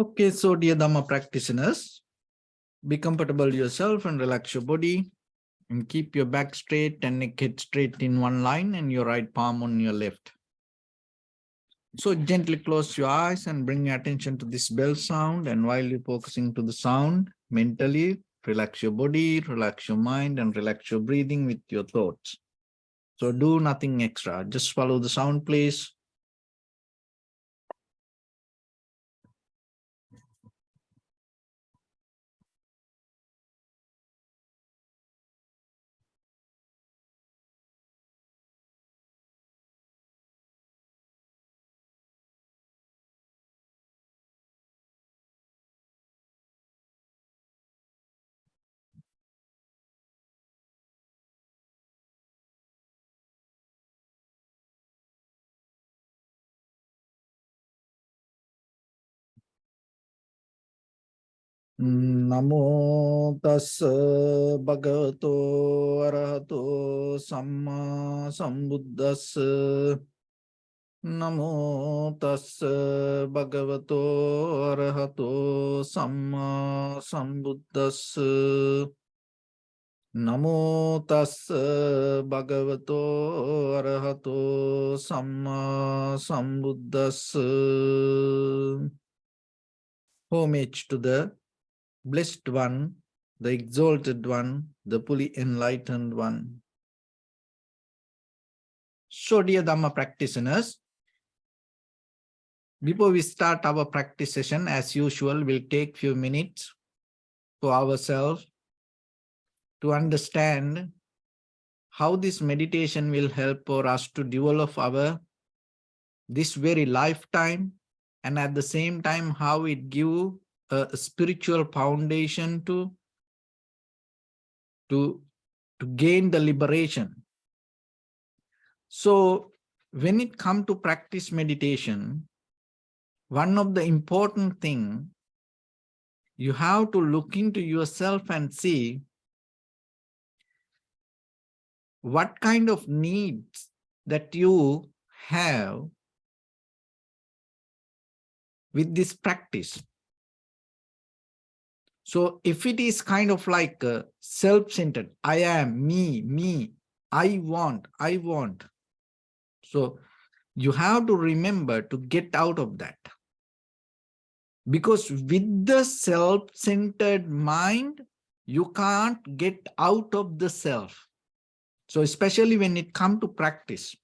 Okay, so dear Dharma practitioners, be comfortable yourself and relax your body and keep your back straight and neck head straight in one line and your right palm on your left. So gently close your eyes and bring your attention to this bell sound, and while you're focusing to the sound, mentally relax your body, relax your mind, and relax your breathing with your thoughts. So do nothing extra, just follow the sound, please. Namo tassa bhagavato arahato samma sambuddhassa. Namo tassa bhagavato arahato samma sambuddhassa. Namo tassa bhagavato arahato samma sambuddhassa. Homage to the Blessed One, the Exalted One, the fully enlightened One. So, dear Dhamma practitioners, before we start our practice session, as usual, we'll take few minutes for ourselves to understand how this meditation will help for us to develop this very lifetime, and at the same time, how it give a spiritual foundation to gain the liberation. So when it comes to practice meditation, one of the important thing, you have to look into yourself and see what kind of needs that you have with this practice. So if it is kind of like self-centered, I am, me, I want. So you have to remember to get out of that. Because with the self-centered mind, you can't get out of the self. So especially when it comes to practice.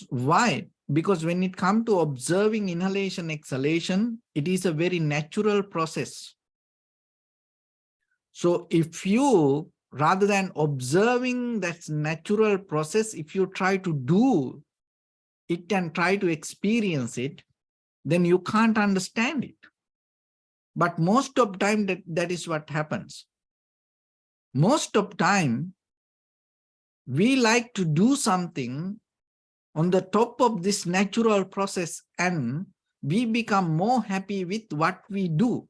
Why? Because when it comes to observing inhalation, exhalation, it is a very natural process. So if you, rather than observing that natural process, if you try to do it and try to experience it, then you can't understand it. But most of the time, that is what happens. Most of the time, we like to do something on the top of this natural process, and we become more happy with what we do.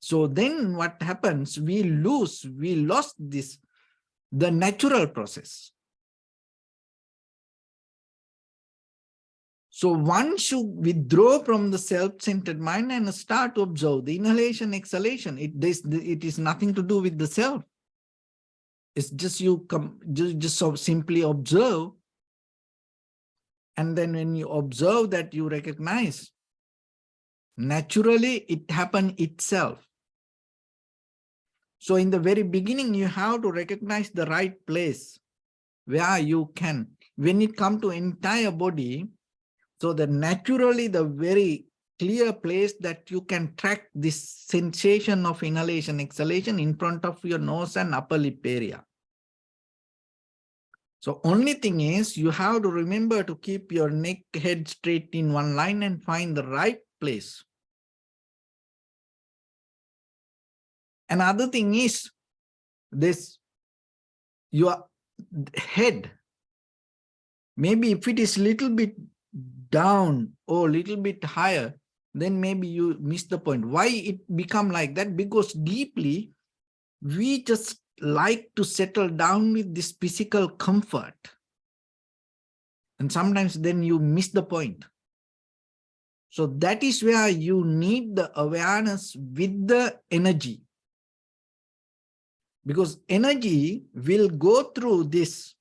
So then what happens, we lost the natural process. So one should withdraw from the self-centered mind and start to observe the inhalation, exhalation. It is nothing to do with the self. It's just just simply observe. And then when you observe that, you recognize naturally it happened itself. So in the very beginning, you have to recognize the right place where you can. When it comes to entire body, so that naturally the very clear place that you can track this sensation of inhalation, exhalation in front of your nose and upper lip area. So only thing is, you have to remember to keep your neck, head straight in one line and find the right place. Another thing is this, your head, maybe if it is little bit down or little bit higher, then maybe you miss the point. Why it become like that? Because deeply, we just like to settle down with this physical comfort. And sometimes then you miss the point. So that is where you need the awareness with the energy. Because energy will go through this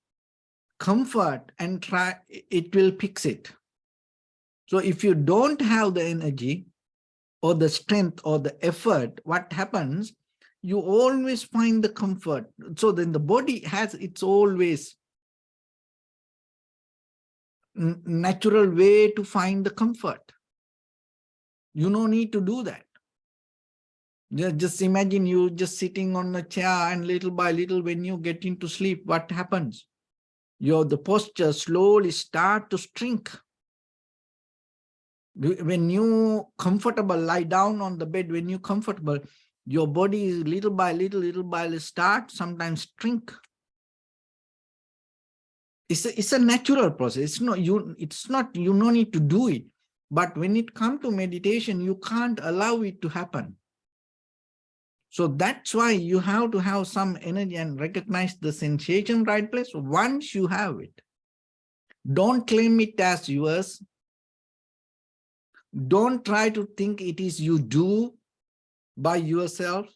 comfort and try, it will fix it. So if you don't have the energy or the strength or the effort, what happens? You always find the comfort. So then the body has its always natural way to find the comfort. You don't need to do that. Just imagine you just sitting on a chair, and little by little, when you get into sleep, what happens? The posture slowly start to shrink. When you comfortable, lie down on the bed, when you comfortable, your body is little by little start sometimes shrink. It's a natural process. It's not you no need to do it. But when it comes to meditation, you can't allow it to happen. So that's why you have to have some energy and recognize the sensation right place. Once you have it, don't claim it as yours. Don't try to think it is you do by yourself.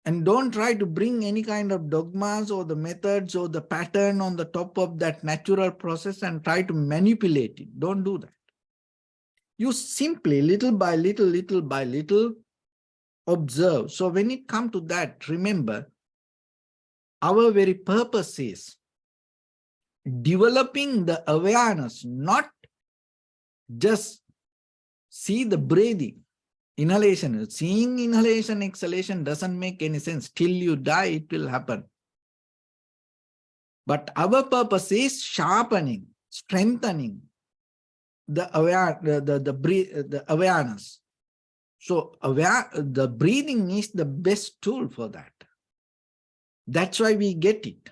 And don't try to bring any kind of dogmas or the methods or the pattern on the top of that natural process and try to manipulate it. Don't do that. You simply, little by little, observe. So when it comes to that, remember, our very purpose is developing the awareness, not just see the breathing, inhalation. Seeing inhalation, exhalation doesn't make any sense. Till you die, it will happen. But our purpose is sharpening, strengthening the awareness. So the breathing is the best tool for that. That's why we get it.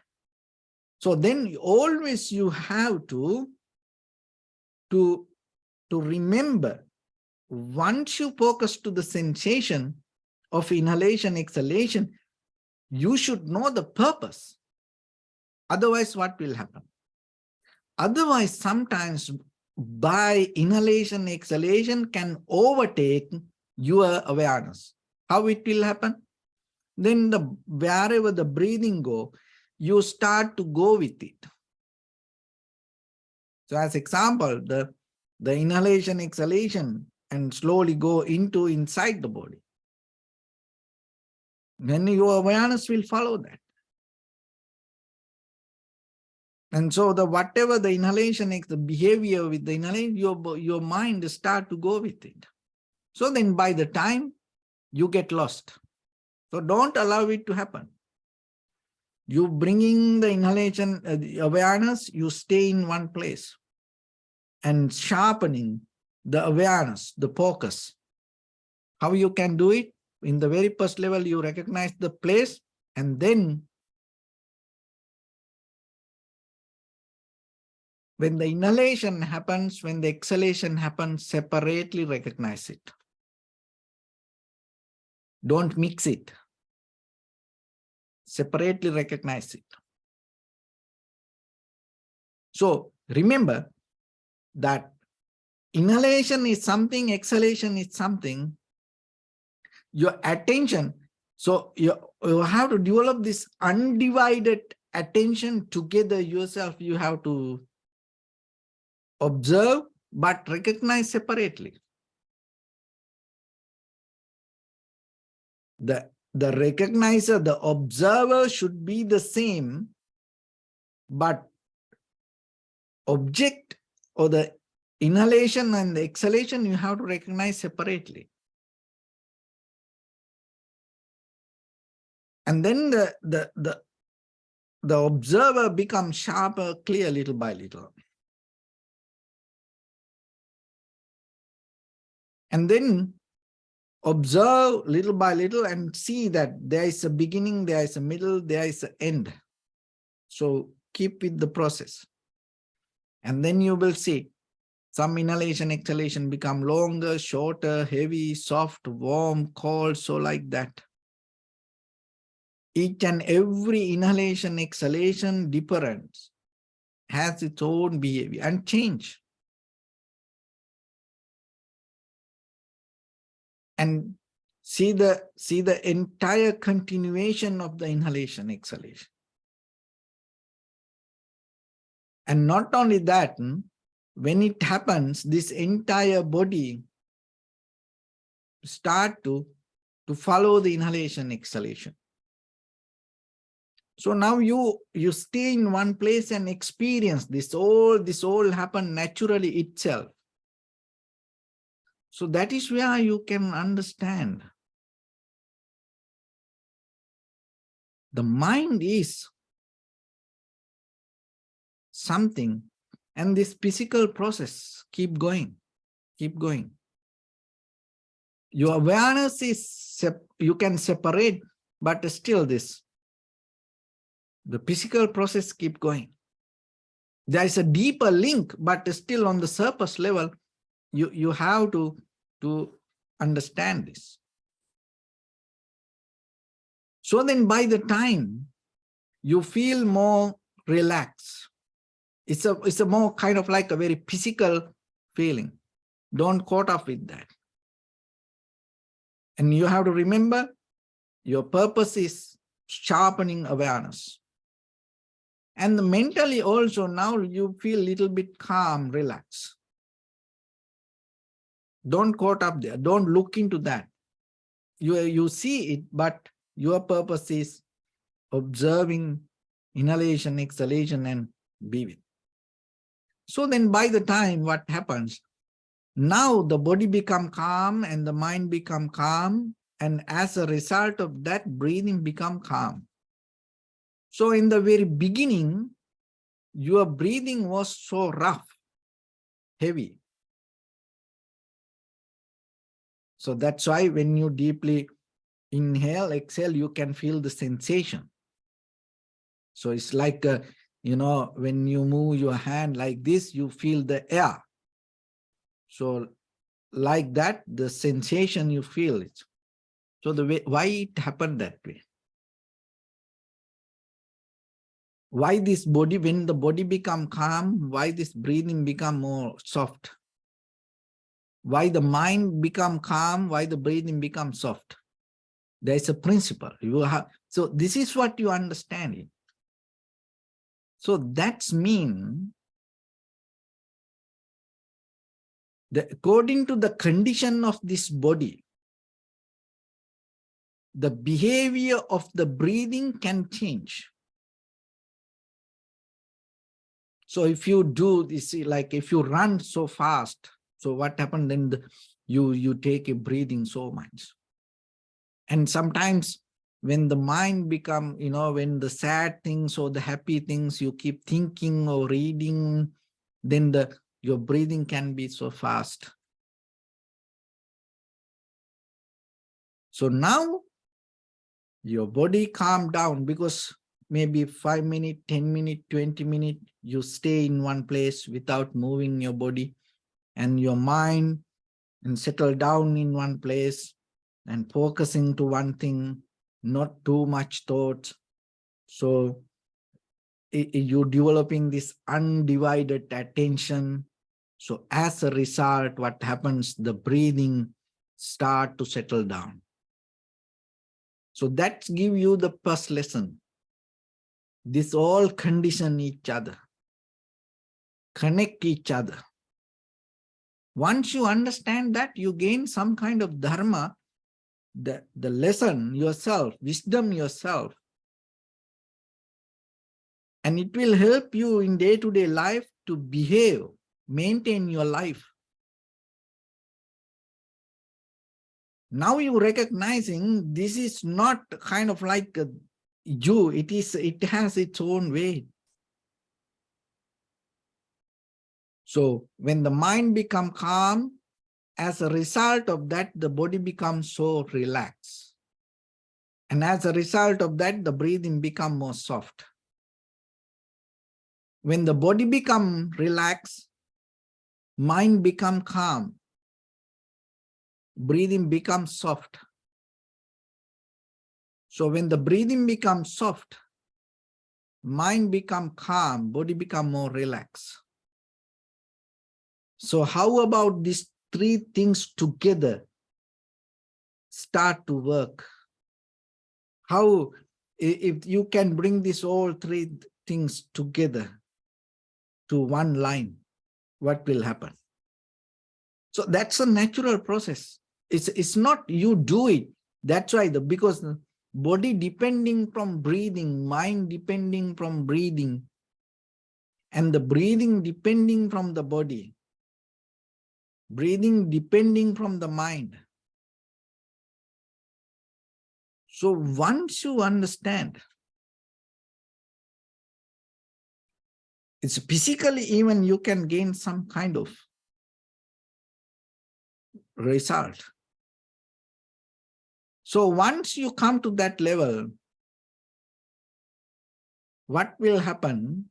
So then always you have to remember, once you focus to the sensation of inhalation, exhalation, you should know the purpose. Otherwise, what will happen? Otherwise, sometimes by inhalation, exhalation can overtake your awareness. How it will happen? Then wherever the breathing go, you start to go with it. So as example, the inhalation, exhalation, and slowly go inside the body. Then your awareness will follow that. And so whatever the inhalation is, the behavior with the inhalation, your mind start to go with it. So then by the time you get lost. So don't allow it to happen. You bringing the inhalation, the awareness, you stay in one place and sharpening the awareness, the focus. How you can do it? In the very first level, you recognize the place, and then when the inhalation happens, when the exhalation happens, separately recognize it. Don't mix it. Separately recognize it. So remember that inhalation is something, exhalation is something. Your attention, so you have to develop this undivided attention together yourself. You have to observe, but recognize separately. The recognizer, the observer should be the same, but object or the inhalation and the exhalation, you have to recognize separately. And then the observer becomes sharper, clear little by little. And then observe little by little and see that there is a beginning, there is a middle, there is an end. So keep with the process. And then you will see some inhalation, exhalation become longer, shorter, heavy, soft, warm, cold, so like that. Each and every inhalation, exhalation difference has its own behavior and change. and see the entire continuation of the inhalation, exhalation. And not only that, when it happens, this entire body start to follow the inhalation, exhalation. So now you stay in one place and experience this all happen naturally itself. So that is where you can understand. The mind is something, and this physical process keep going. Your awareness is, you can separate, but still the physical process keep going. There is a deeper link, but still on the surface level, you have to understand this. So then by the time you feel more relaxed, it's a more kind of like a very physical feeling. Don't caught up with that. And you have to remember, your purpose is sharpening awareness. And mentally also now you feel a little bit calm, relaxed. Don't caught up there. Don't look into that. You see it, but your purpose is observing inhalation, exhalation, and be with. So then by the time what happens, now the body become calm and the mind become calm. And as a result of that, breathing become calm. So in the very beginning, your breathing was so rough, heavy. So that's why when you deeply inhale, exhale, you can feel the sensation. So it's like, when you move your hand like this, you feel the air. So like that, the sensation you feel it. So the way, why it happened that way? Why this body, when the body become calm, why this breathing become more soft? Why the mind become calm, why the breathing become soft? There is a principle. So this is what you understand it. So that's mean that according to the condition of this body, the behavior of the breathing can change. So if you do this, like if you run so fast, so what happened then? You take a breathing so much. And sometimes when the mind become, when the sad things or the happy things you keep thinking or reading, then your breathing can be so fast. So now your body calm down, because maybe 5 minutes, 10 minutes, 20 minutes, you stay in one place without moving your body, and your mind and settle down in one place and focusing to one thing, not too much thoughts. So you're developing this undivided attention. So as a result, what happens? The breathing start to settle down. So that give you the first lesson. This all condition each other, connect each other. Once you understand that, you gain some kind of dharma, the lesson yourself, wisdom yourself. And it will help you in day-to-day life to behave, maintain your life. Now you recognizing this is not kind of like you, it has its own way. So when the mind becomes calm, as a result of that, the body becomes so relaxed. And as a result of that, the breathing becomes more soft. When the body becomes relaxed, mind becomes calm, breathing becomes soft. So when the breathing becomes soft, mind becomes calm, body becomes more relaxed. So how about these three things together start to work. How, if you can bring these all three things together to one line, what will happen? So that's a natural process. It's not you do it. That's why because the body depending from breathing, mind depending from breathing, and the breathing depending from the body, breathing depending from the mind. So once you understand, it's physically even you can gain some kind of result. So once you come to that level, what will happen?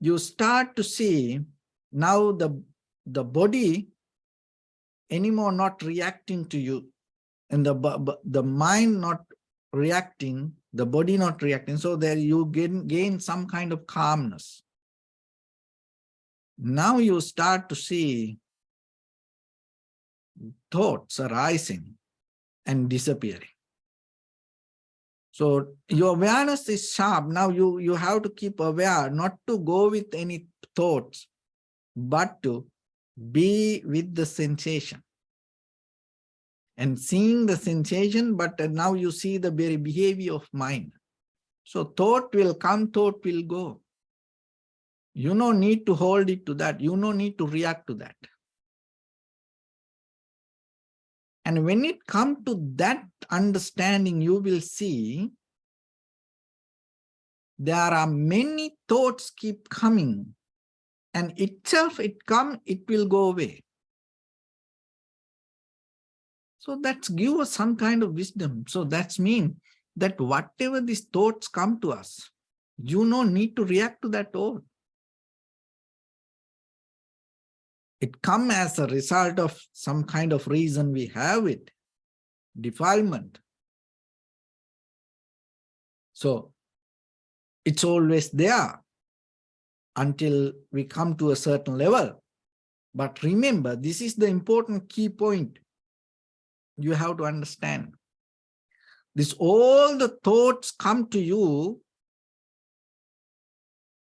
You start to see now the body anymore not reacting to you, and the mind not reacting, the body not reacting. So there you gain some kind of calmness. Now you start to see thoughts arising and disappearing. So your awareness is sharp. Now you have to keep aware, not to go with any thoughts, but to be with the sensation. And seeing the sensation, but now you see the very behavior of mind. So thought will come, thought will go. You no need to hold it to that. You no need to react to that. And when it comes to that understanding, you will see there are many thoughts keep coming, and itself it will go away. So that's give us some kind of wisdom. So that's mean that whatever these thoughts come to us, you no need to react to that thought. It comes as a result of some kind of reason we have it, defilement. So it's always there until we come to a certain level. But remember, this is the important key point you have to understand. This all the thoughts come to you,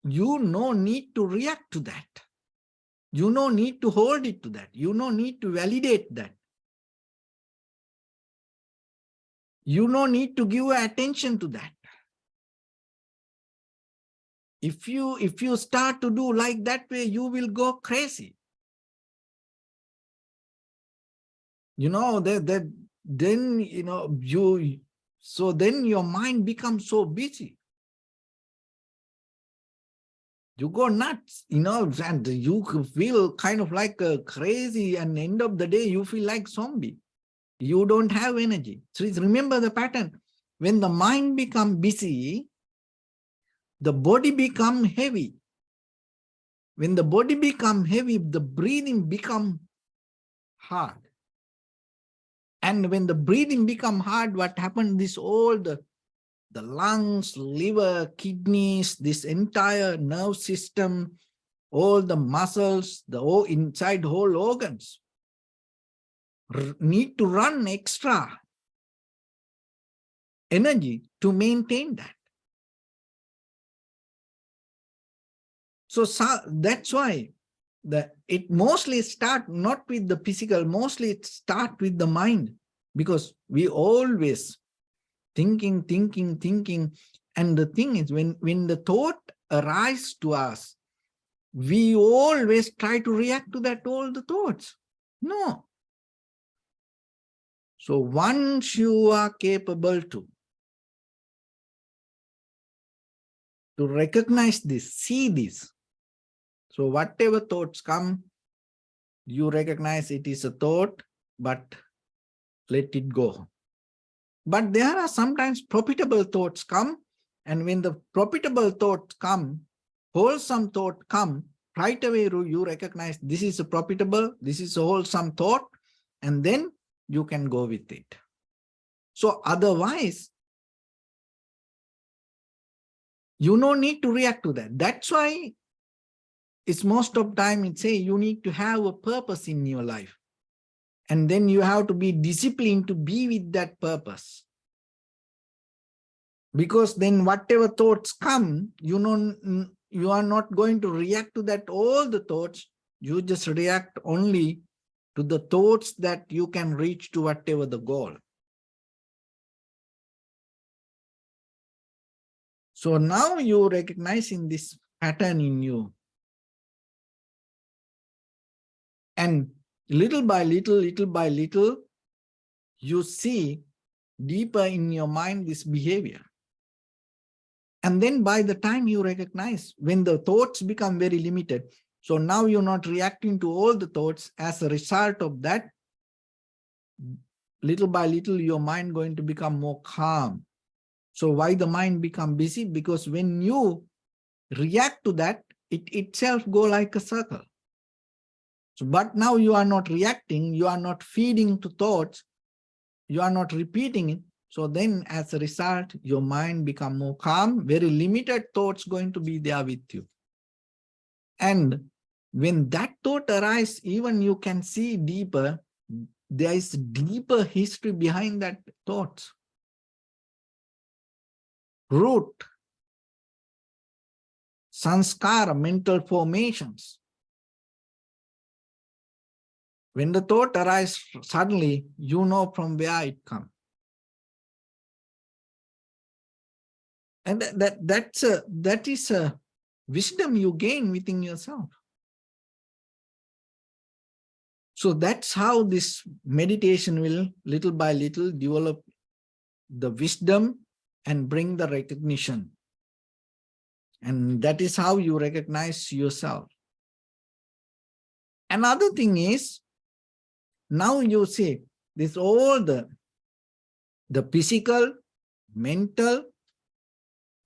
you no need to react to that. You no need to hold it to that. You no need to validate that. You no need to give attention to that. If you start to do like that way, you will go crazy. You know, then, you know, so then your mind becomes so busy. You go nuts, you know, and you feel kind of like crazy, and end of the day, you feel like zombie. You don't have energy. So remember the pattern. When the mind becomes busy, the body becomes heavy. When the body becomes heavy, the breathing becomes hard. And when the breathing becomes hard, what happens? This all the lungs, liver, kidneys, this entire nerve system, all the muscles, the whole inside whole organs need to run extra energy to maintain that. So that's why it mostly start not with the physical, mostly it start with the mind, because we always thinking. And the thing is, when the thought arises to us, we always try to react to that, all the thoughts. No. So once you are capable to recognize this, see this, so whatever thoughts come, you recognize it is a thought, but let it go. But there are sometimes profitable thoughts come, and when the profitable thoughts come, wholesome thought come, right away you recognize this is a profitable, this is a wholesome thought, and then you can go with it. So otherwise, you no need to react to that. That's why it's most of time it say you need to have a purpose in your life. And then you have to be disciplined to be with that purpose. Because then whatever thoughts come, you know, you are not going to react to that all the thoughts. You just react only to the thoughts that you can reach to whatever the goal. So now you recognizing this pattern in you. And little by little, you see deeper in your mind this behavior. And then by the time you recognize, when the thoughts become very limited, so now you're not reacting to all the thoughts. As a result of that, little by little, your mind going to become more calm. So why the mind become busy? Because when you react to that, it itself go like a circle. So, but now you are not reacting, you are not feeding to thoughts, you are not repeating it. So then as a result, your mind become more calm, very limited thoughts going to be there with you. And when that thought arises, even you can see deeper, there is deeper history behind that thought. Root, sanskara, mental formations. When the thought arises suddenly, you know from where it comes. And that is a wisdom you gain within yourself. So that's how this meditation will little by little develop the wisdom and bring the recognition. And that is how you recognize yourself. Another thing is, now you see this all the physical, mental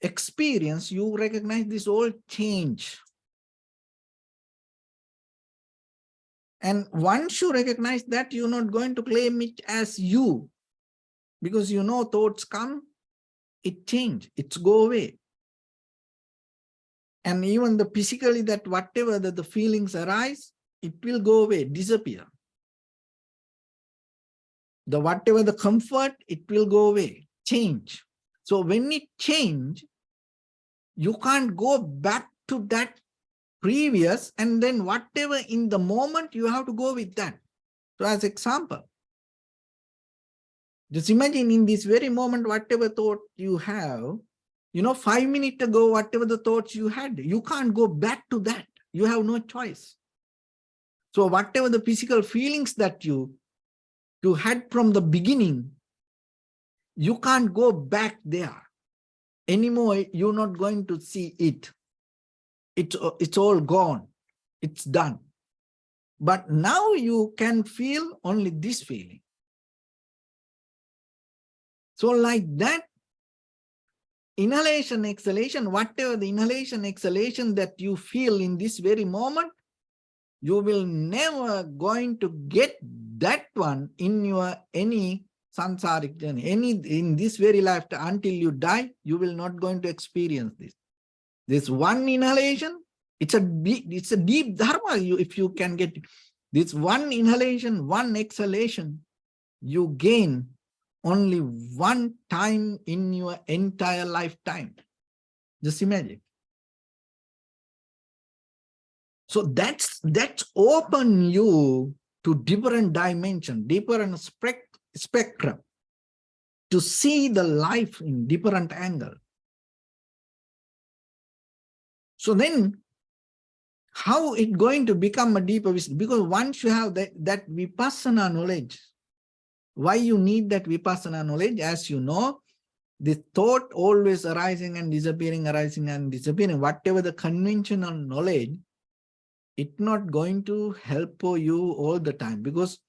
experience, you recognize this all change. And once you recognize that, you're not going to claim it as you, because you know thoughts come, it change, it's go away. And even the physically, that whatever the feelings arise, it will go away, disappear. The whatever the comfort, it will go away, change. So when it change, you can't go back to that previous, and then whatever in the moment, you have to go with that. So as example, just imagine in this very moment, whatever thought you have, you know, 5 minutes ago, whatever the thoughts you had, you can't go back to that. You have no choice. So whatever the physical feelings that you had from the beginning, you can't go back there anymore. You're not going to see it. It's all gone. It's done. But now you can feel only this feeling. So like that, inhalation, exhalation, whatever the inhalation, exhalation that you feel in this very moment, you will never going to get that one in your any sansaric journey, in this very lifetime. Until you die, you will not going to experience this. This one inhalation, it's a deep dharma. If you can get it. This one inhalation, one exhalation, you gain only one time in your entire lifetime. Just imagine. So that's open you to different dimension, different spectrum, to see the life in different angle. So then, how it going to become a deeper wisdom? Because once you have that vipassana knowledge, why you need that vipassana knowledge? As you know, the thought always arising and disappearing, arising and disappearing. Whatever the conventional knowledge, it's not going to help for you all the time, because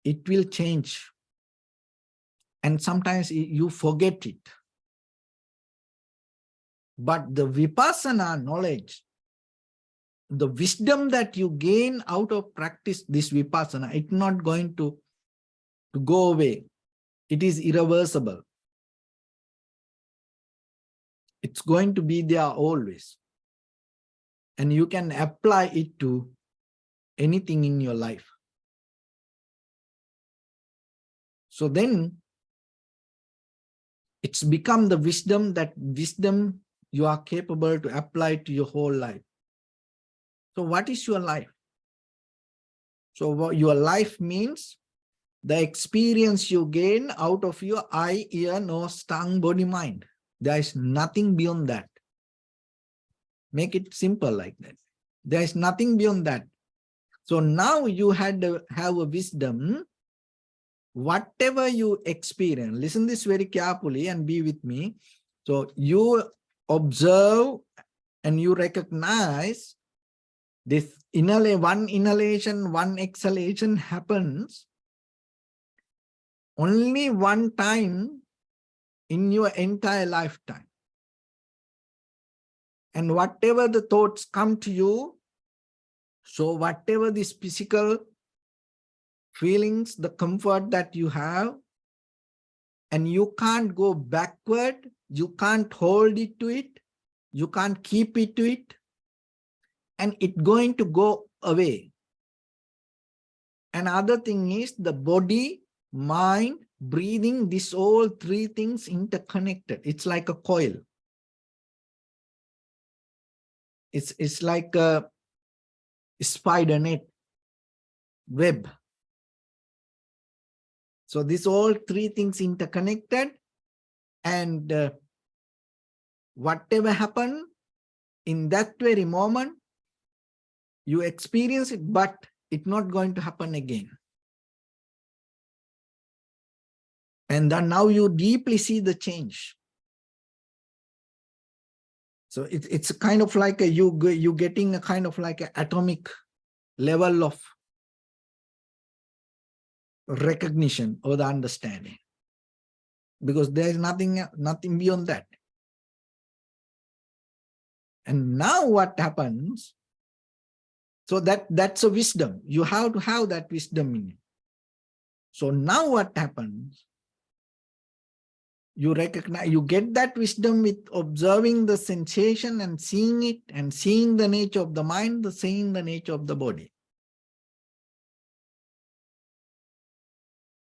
it will change. And sometimes you forget it. But the vipassana knowledge, the wisdom that you gain out of practice this vipassana, it's not going to go away. It is irreversible. It's going to be there always. And you can apply it to anything in your life. So then it's become the wisdom, that wisdom you are capable to apply to your whole life. So what is your life? So what your life means the experience you gain out of your eye, ear, nose, tongue, body, mind. There is nothing beyond that. Make it simple like that. There is nothing beyond that. So now you have a wisdom. Whatever you experience, listen this very carefully and be with me. So you observe and you recognize this one inhalation, one exhalation happens only one time in your entire lifetime. And whatever the thoughts come to you, so whatever this physical feelings, the comfort that you have, and you can't go backward, you can't hold it to it, you can't keep it to it, and it's going to go away. Another thing is the body, mind, breathing, these all three things interconnected. It's like a coil. It's like a spider net web. So these all three things interconnected, and whatever happened in that very moment, you experience it, but it's not going to happen again. And then now you deeply see the change. So it's kind of like you getting a kind of like an atomic level of recognition or the understanding, because there is nothing beyond that. And now what happens? So that's a wisdom. You have to have that wisdom in you. So now what happens? You recognize, you get that wisdom with observing the sensation and seeing it, and seeing the nature of the mind, seeing the nature of the body.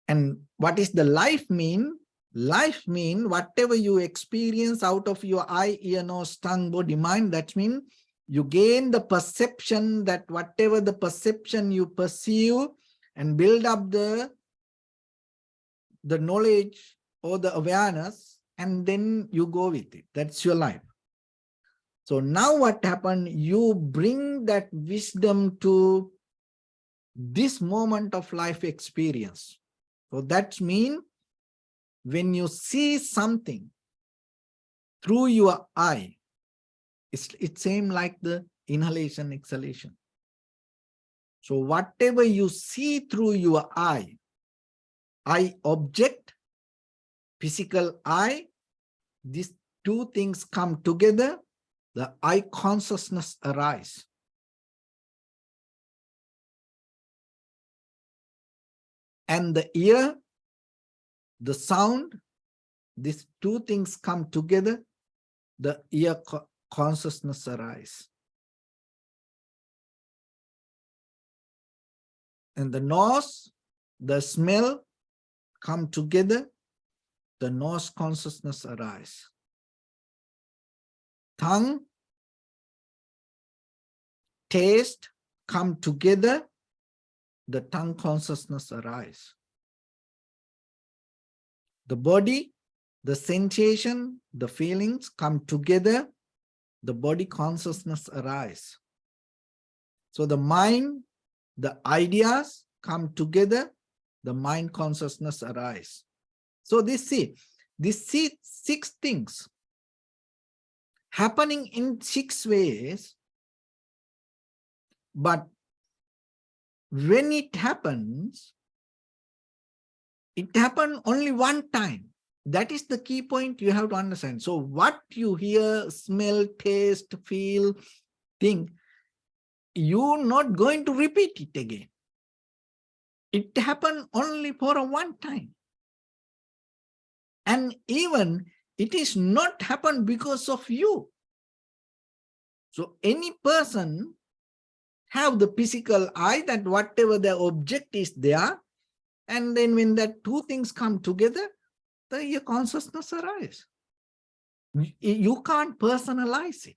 And what is the life mean? Life mean whatever you experience out of your eye, ear, nose, tongue, body, mind. That means you gain the perception, that whatever the perception you perceive and build up the knowledge or the awareness, and then you go with it. That's your life. So now what happened? You bring that wisdom to this moment of life experience. So that means when you see something through your eye, it's same like the inhalation, exhalation. So whatever you see through your eye object, physical eye, these two things come together, the eye consciousness arises. And the ear, the sound, these two things come together, the ear consciousness arises. And the nose, the smell come together, the nose consciousness arises. Tongue, taste come together, the tongue consciousness arises. The body, the sensation, the feelings come together, the body consciousness arises. So the mind, the ideas come together, the mind consciousness arises. So these six things happening in 6 ways, but when it happens, it happened only one time. That is the key point you have to understand. So what you hear, smell, taste, feel, think, you're not going to repeat it again. It happened only for a one time. And even it is not happened because of you. So any person have the physical eye, that whatever the object is there, And then when that two things come together, your consciousness arises. You can't personalize it.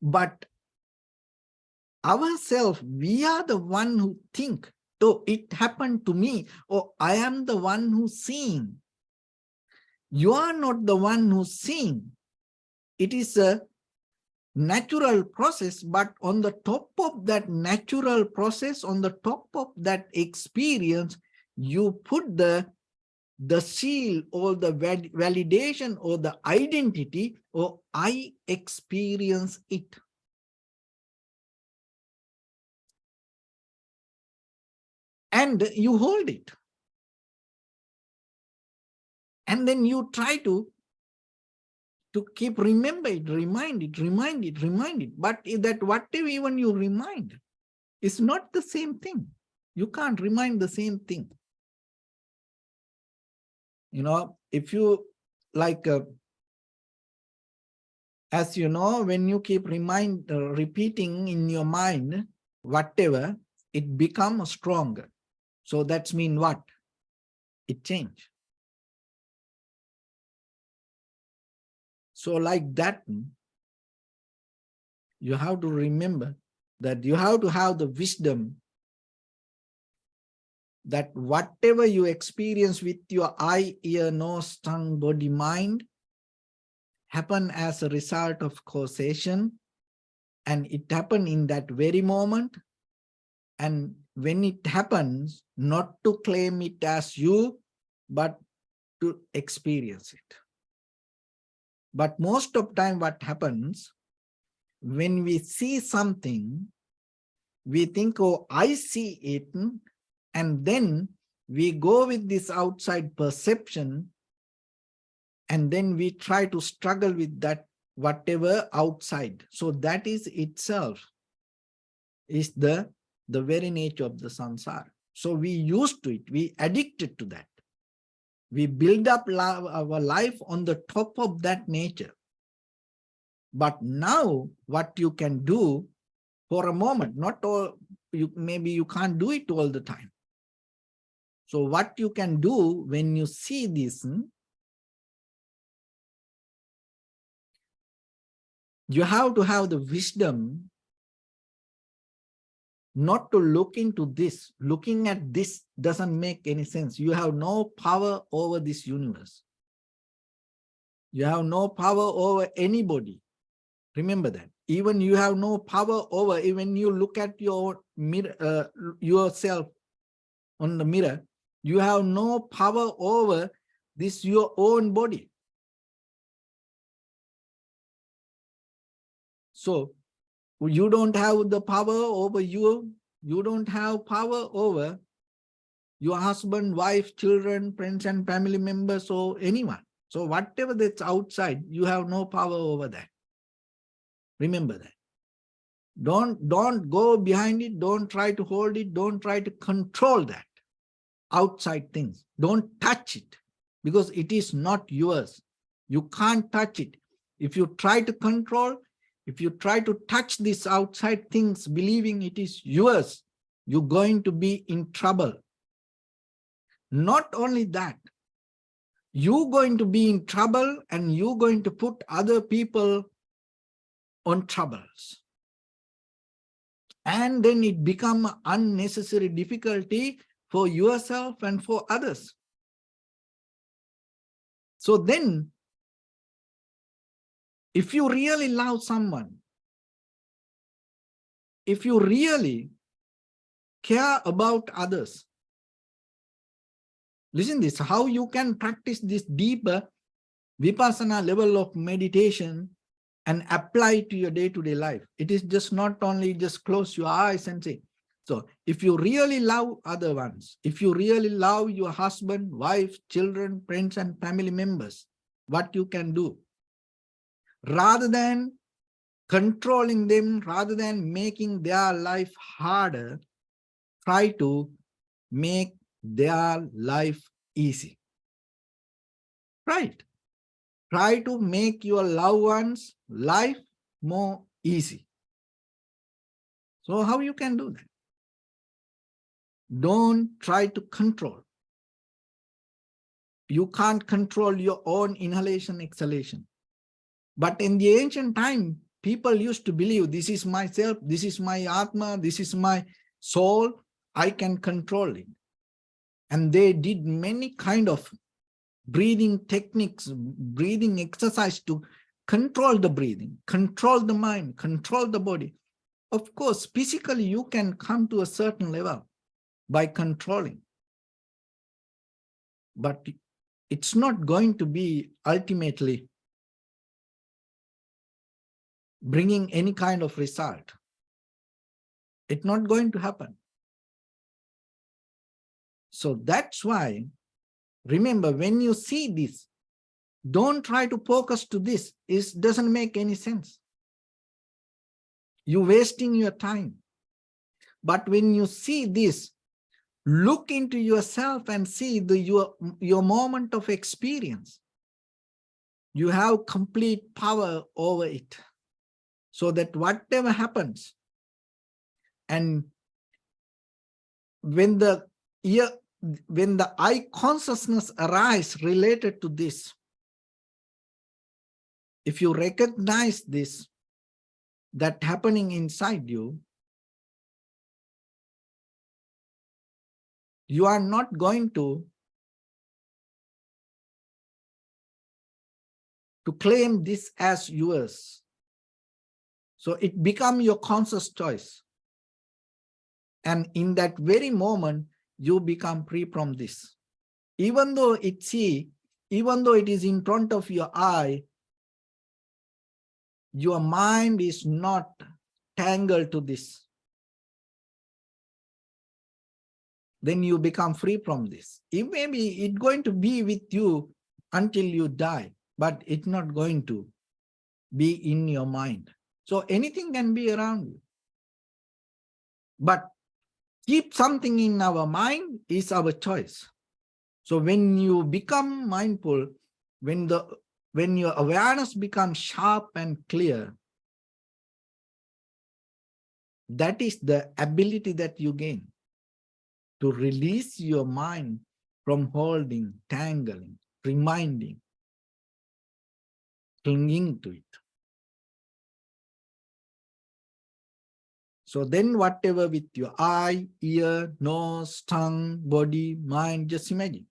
But ourselves, we are the one who think, oh, it happened to me, or I am the one who's seeing. You are not the one who's seeing. It is a natural process, but on the top of that natural process, on the top of that experience, you put the seal or the validation or the identity, or I experience it. And you hold it. And then you try to keep remind it. But that whatever even you remind, it's not the same thing. You can't remind the same thing. You know, if you like, as you know, when you keep repeating in your mind, whatever, it becomes stronger. So that's mean what? It changed. So like that, you have to remember that you have to have the wisdom that whatever you experience with your eye, ear, nose, tongue, body, mind, happen as a result of causation, and it happened in that very moment. And when it happens, not to claim it as you, but to experience it. But most of the time what happens, when we see something, we think, oh, I see it, and then we go with this outside perception, and then we try to struggle with that whatever outside. So that is itself is the very nature of the samsara. So we used to it, we addicted to that. We build up our life on the top of that nature. But now what you can do for a moment, not all, maybe you can't do it all the time. So what you can do when you see this, you have to have the wisdom not to look into this. Looking at this doesn't make any sense. You have no power over this universe. You have no power over anybody. Remember that. Even you have no power over, even you look at your mirror, yourself on the mirror, you have no power over this, your own body. So you don't have the power over you. You don't have power over your husband, wife, children, friends, and family members, or anyone. So whatever that's outside, you have no power over that. Remember that. Don't go behind it. Don't try to hold it. Don't try to control that outside things. Don't touch it, because it is not yours. You can't touch it. If you try to control, if you try to touch these outside things, believing it is yours, you're going to be in trouble. Not only that, you're going to be in trouble, and you're going to put other people on troubles. And then it becomes unnecessary difficulty for yourself and for others. So then, if you really love someone, if you really care about others, listen this, how you can practice this deeper vipassana level of meditation and apply it to your day-to-day life. It is just not only just close your eyes and say. So if you really love other ones, if you really love your husband, wife, children, friends, and family members, what you can do, rather than controlling them, rather than making their life harder, try to make their life easy. Right? Try to make your loved ones' life more easy. So how you can do that? Don't try to control. You can't control your own inhalation, exhalation. But in the ancient time, people used to believe this is myself, this is my Atma, this is my soul, I can control it. And they did many kind of breathing techniques, breathing exercise to control the breathing, control the mind, control the body. Of course, physically you can come to a certain level by controlling, but it's not going to be ultimately bringing any kind of result. It's not going to happen. So that's why, remember, when you see this, don't try to focus to this. It doesn't make any sense. You're wasting your time. But when you see this, look into yourself and see your moment of experience. You have complete power over it. So that whatever happens, and when the I consciousness arises related to this, if you recognize this, that happening inside you, you are not going to claim this as yours. So it becomes your conscious choice. And in that very moment, you become free from this. Even though it is in front of your eye, your mind is not tangled to this. Then you become free from this. It may be it's going to be with you until you die, but it's not going to be in your mind. So anything can be around you. But keep something in our mind is our choice. So when you become mindful, when your awareness becomes sharp and clear, that is the ability that you gain to release your mind from holding, tangling, reminding, clinging to it. So then whatever with your eye, ear, nose, tongue, body, mind, just imagine.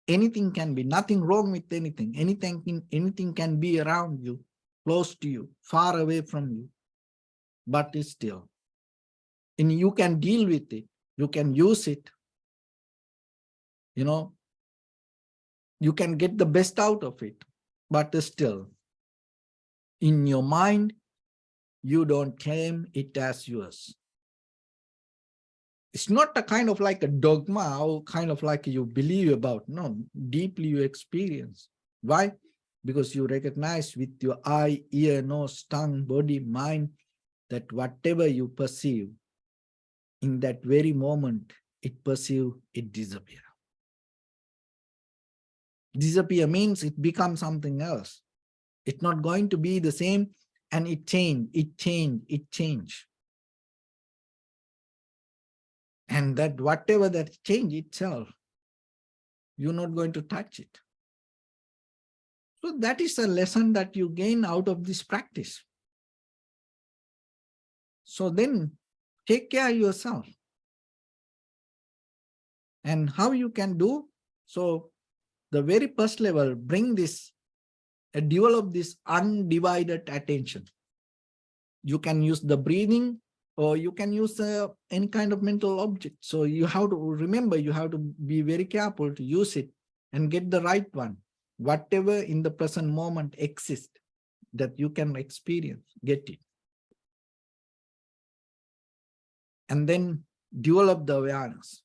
Anything can be, nothing wrong with anything. Anything can be around you, close to you, far away from you, but it's still. And you can deal with it. You can use it. You know, you can get the best out of it, but still, in your mind, you don't claim it as yours. It's not a kind of like a dogma or kind of like you believe about. No, deeply you experience. Why? Because you recognize with your eye, ear, nose, tongue, body, mind, that whatever you perceive, in that very moment, it perceive, it disappear. Disappear means it becomes something else. It's not going to be the same, and it change. And that whatever that change itself, you're not going to touch it. So that is a lesson that you gain out of this practice. So then take care of yourself. And how you can do? So the very first level, bring this, develop this undivided attention. You can use the breathing, or you can use any kind of mental object. So you have to remember, you have to be very careful to use it and get the right one. Whatever in the present moment exists that you can experience, get it. And then develop the awareness.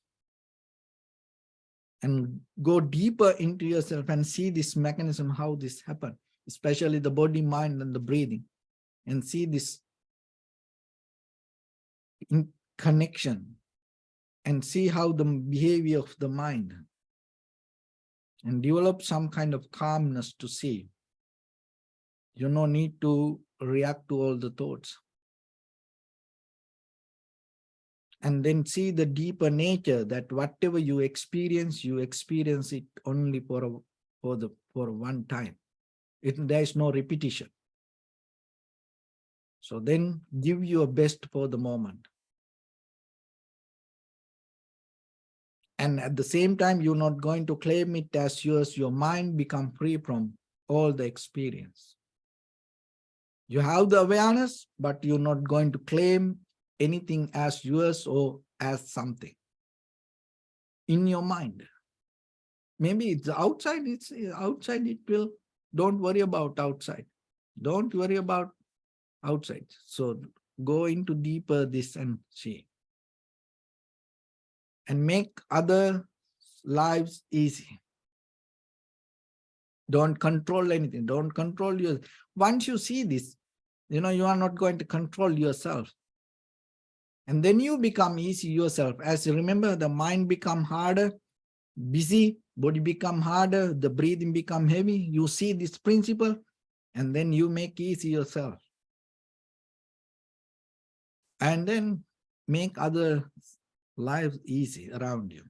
And go deeper into yourself and see this mechanism, how this happens, especially the body, mind, and the breathing. And see this in connection, and see how the behavior of the mind, and develop some kind of calmness to see. You no need to react to all the thoughts. And then see the deeper nature that whatever you experience it only for one time. There is no repetition. So then give your best for the moment. And at the same time, you're not going to claim it as yours. Your mind become free from all the experience. You have the awareness, but you're not going to claim anything as yours or as something in your mind. Maybe it's outside, it will, don't worry about outside. Don't worry about outside. So go into deeper this and see. And make other lives easy. Don't control anything. Don't control your. Once you see this, you are not going to control yourself. And then you become easy yourself. As you remember, the mind become harder, busy, body become harder, the breathing become heavy. You see this principle, and then you make easy yourself. And then make other lives easy around you.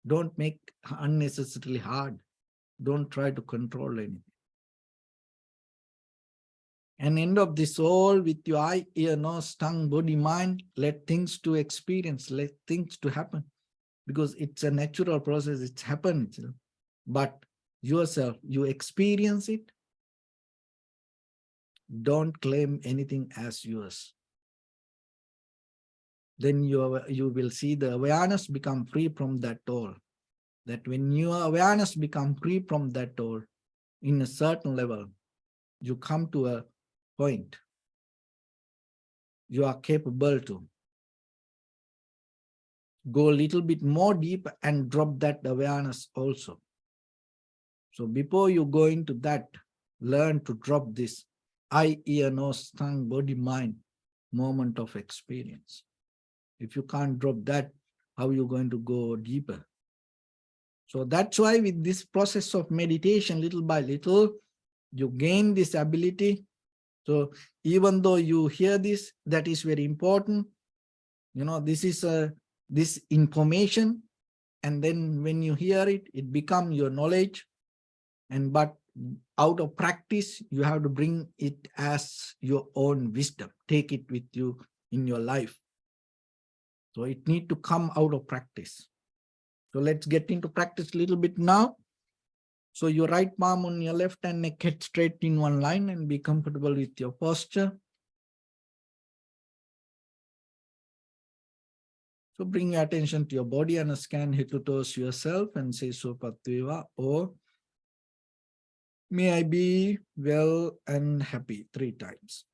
Don't make unnecessarily hard. Don't try to control anything. And end of this all with your eye, ear, nose, tongue, body, mind. Let things to experience, let things to happen. Because it's a natural process, it's happened. But yourself, you experience it. Don't claim anything as yours. Then you will see the awareness become free from that all. That when your awareness become free from that all, in a certain level, you come to a point. You are capable to go a little bit more deep and drop that awareness also. So before you go into that, learn to drop this eye, ear, nose, tongue, body, mind moment of experience. If you can't drop that, how are you going to go deeper? So that's why with this process of meditation, little by little, you gain this ability. So even though you hear this, that is very important. This is this information. And then when you hear it, it becomes your knowledge. But out of practice, you have to bring it as your own wisdom. Take it with you in your life. So it needs to come out of practice. So let's get into practice a little bit now. So your right palm on your left and neck, head straight in one line, and be comfortable with your posture. So bring your attention to your body and scan head to toes yourself and say Sopatveva, or may I be well and happy 3 times.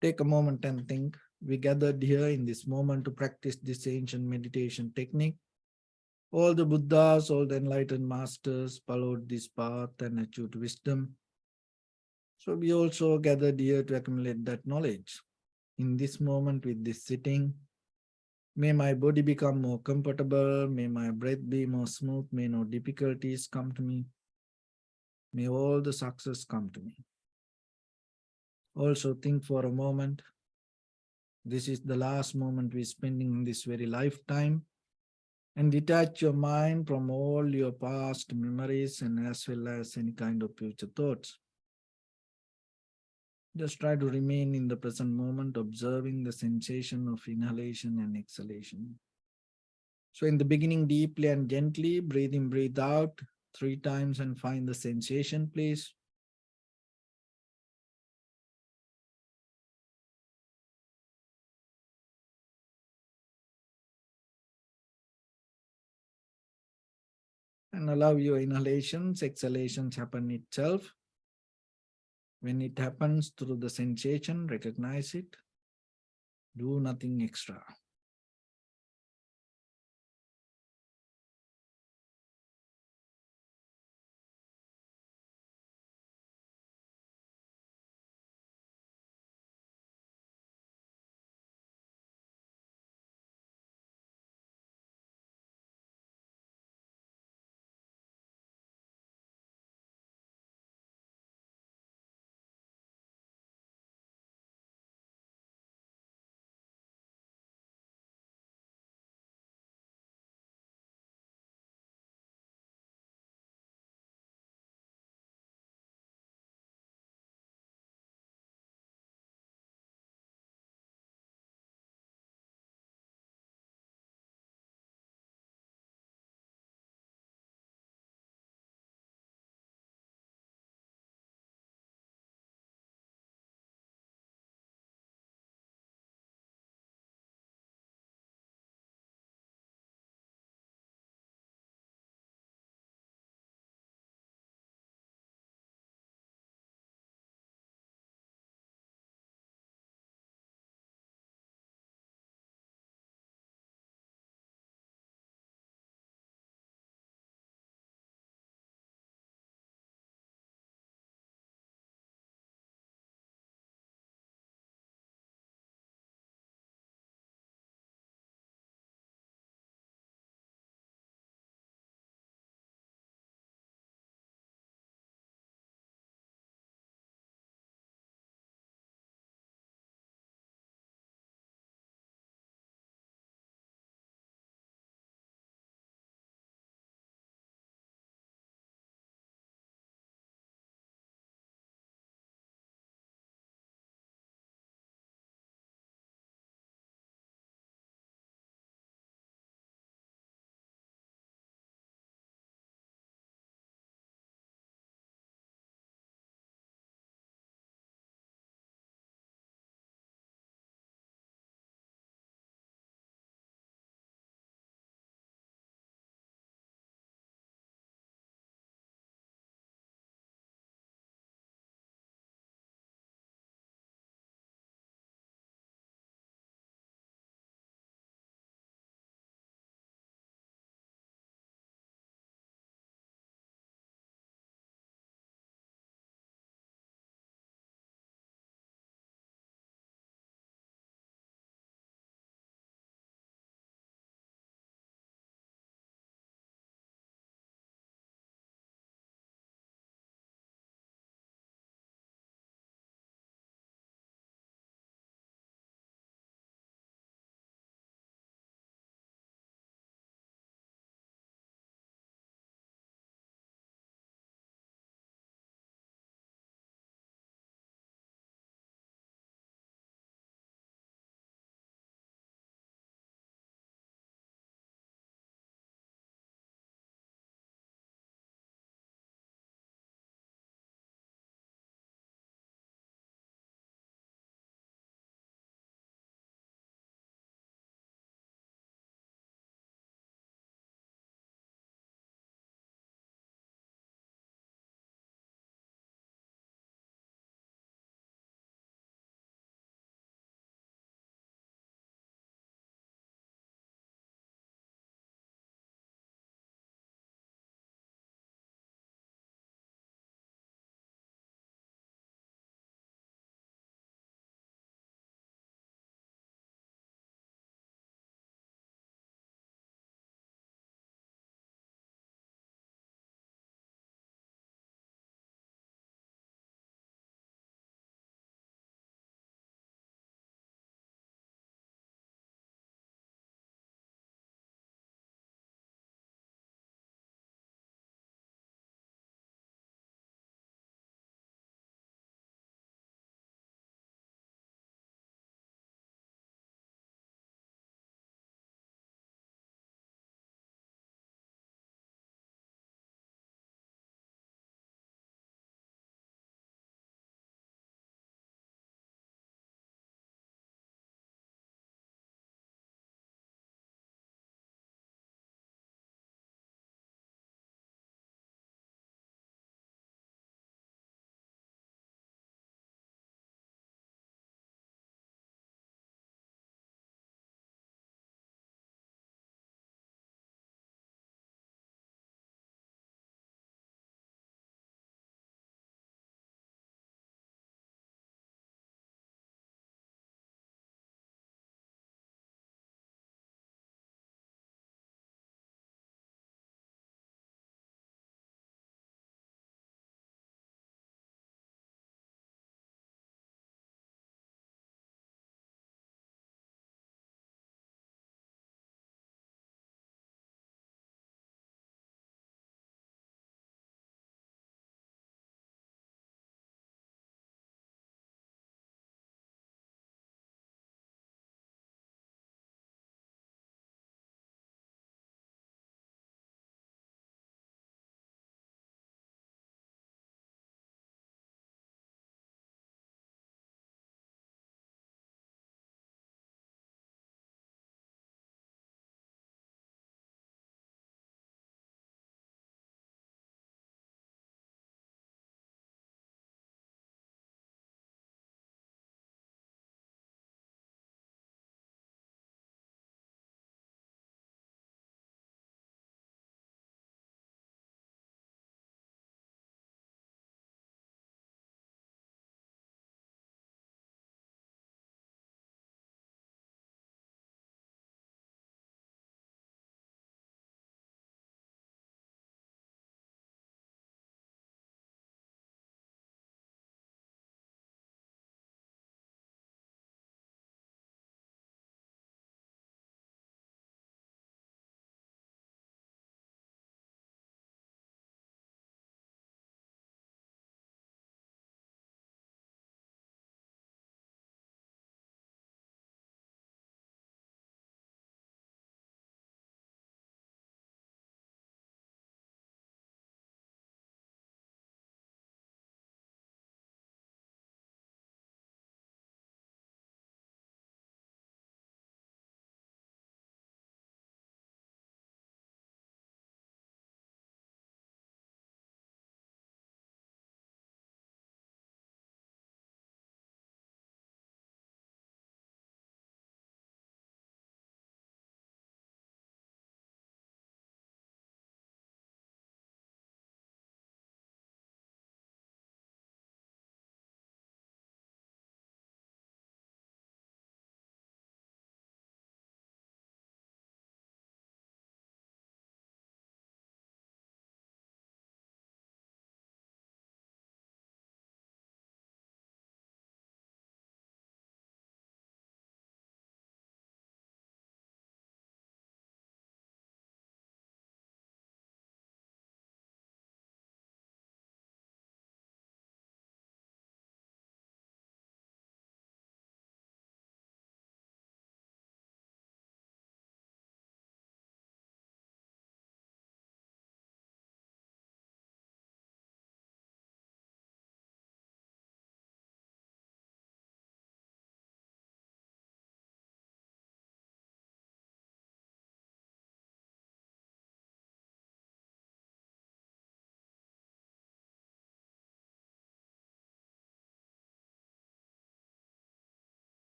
Take a moment and think. We gathered here in this moment to practice this ancient meditation technique. All the Buddhas, all the enlightened masters followed this path and achieved wisdom. So we also gathered here to accumulate that knowledge. In this moment with this sitting, may my body become more comfortable, may my breath be more smooth, may no difficulties come to me, may all the success come to me. Also think for a moment, this is the last moment we're spending in this very lifetime, and detach your mind from all your past memories and as well as any kind of future thoughts. Just try to remain in the present moment, observing the sensation of inhalation and exhalation. So in the beginning, deeply and gently, breathe in, breathe out 3 times and find the sensation, please. And allow your inhalations, exhalations happen itself. When it happens through the sensation, recognize it. Do nothing extra.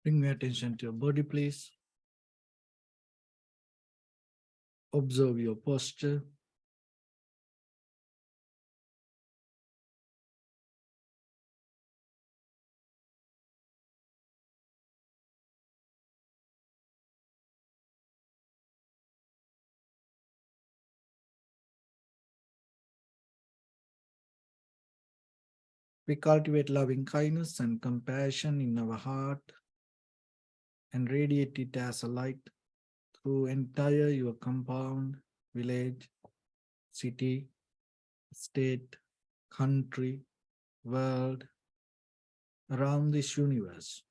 Bring your attention to your body, please. Observe your posture. We cultivate loving kindness and compassion in our heart and radiate it as a light through entire your compound, village, city, state, country, world, around this universe.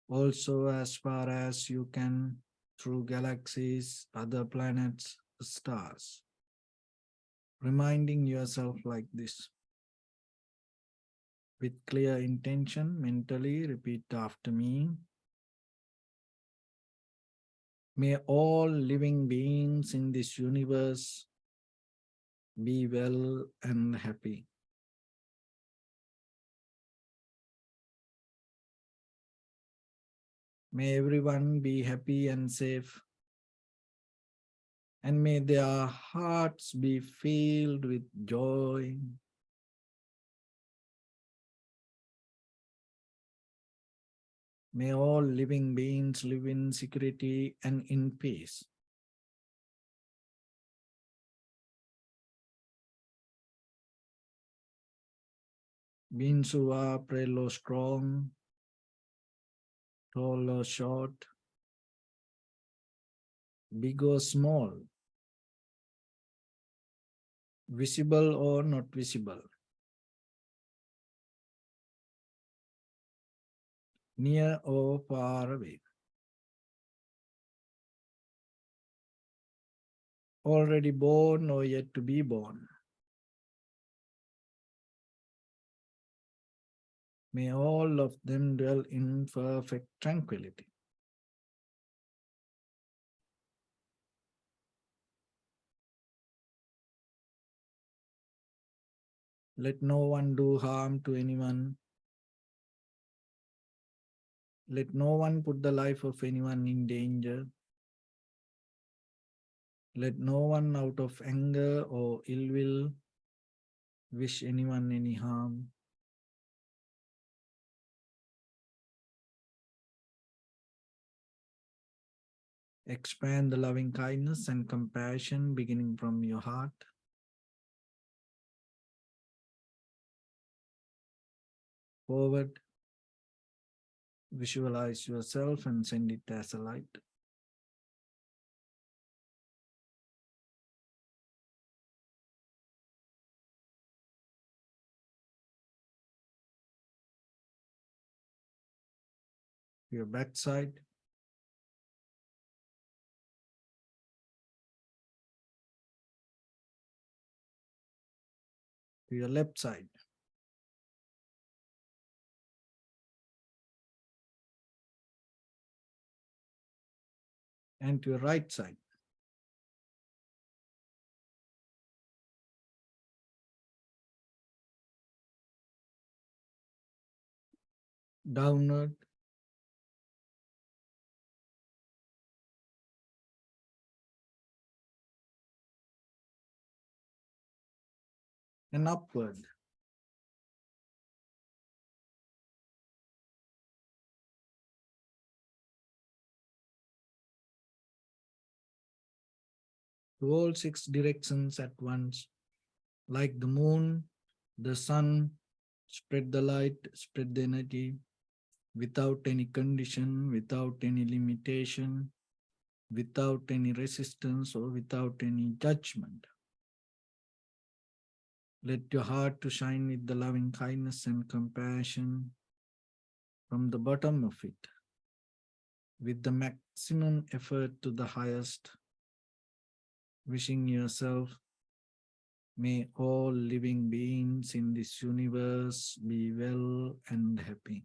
Also, as far as you can, through galaxies, other planets, stars. Reminding yourself like this. With clear intention, mentally repeat after me. May all living beings in this universe be well and happy. May everyone be happy and safe. And may their hearts be filled with joy. May all living beings live in security and in peace. Beings who are frail or strong, tall or short, big or small, visible or not visible, near or far away, already born or yet to be born. May all of them dwell in perfect tranquility. Let no one do harm to anyone. Let no one put the life of anyone in danger. Let no one out of anger or ill will wish anyone any harm. Expand the loving kindness and compassion beginning from your heart. Forward, visualize yourself and send it as a light. Your backside, to your left side, and to your right side. Downward, and upward. To all six directions at once. Like the moon, the sun, spread the light, spread the energy, without any condition, without any limitation, without any resistance or without any judgment. Let your heart to shine with the loving kindness and compassion from the bottom of it, with the maximum effort to the highest, wishing yourself, may all living beings in this universe be well and happy.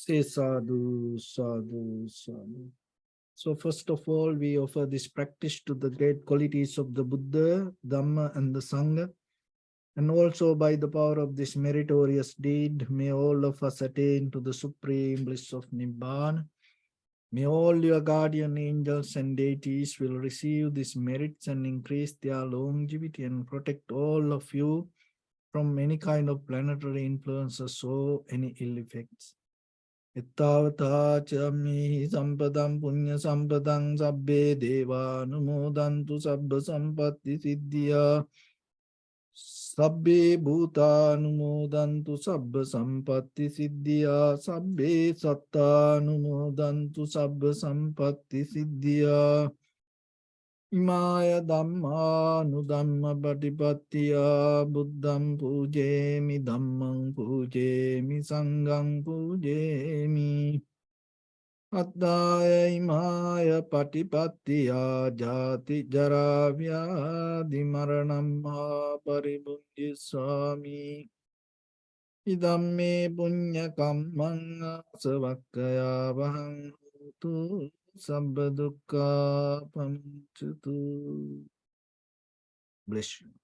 Say sadhu, sadhu, sadhu. So first of all, we offer this practice to the great qualities of the Buddha, Dhamma, and the Sangha. And also by the power of this meritorious deed, may all of us attain to the supreme bliss of Nibbana. May all your guardian angels and deities will receive these merits and increase their longevity and protect all of you from any kind of planetary influences or any ill effects. Ittavata chami sampadam punya sampadam sabbe deva numodantu sabba sampatti siddhya sabbe bhuta numodantu sabba sampatti siddhya sabbe satta numodantu sabba sampatti siddhya imaya dhamma nudhamma patipattiya buddham pujemi dhammam pujemi sangham pujemi Attaya imaya patipattiya jati jaravya maranamma paribunji swami idamme punya kammang savakkaya vahang tu sabba dukkha pamuccatu. Bless you.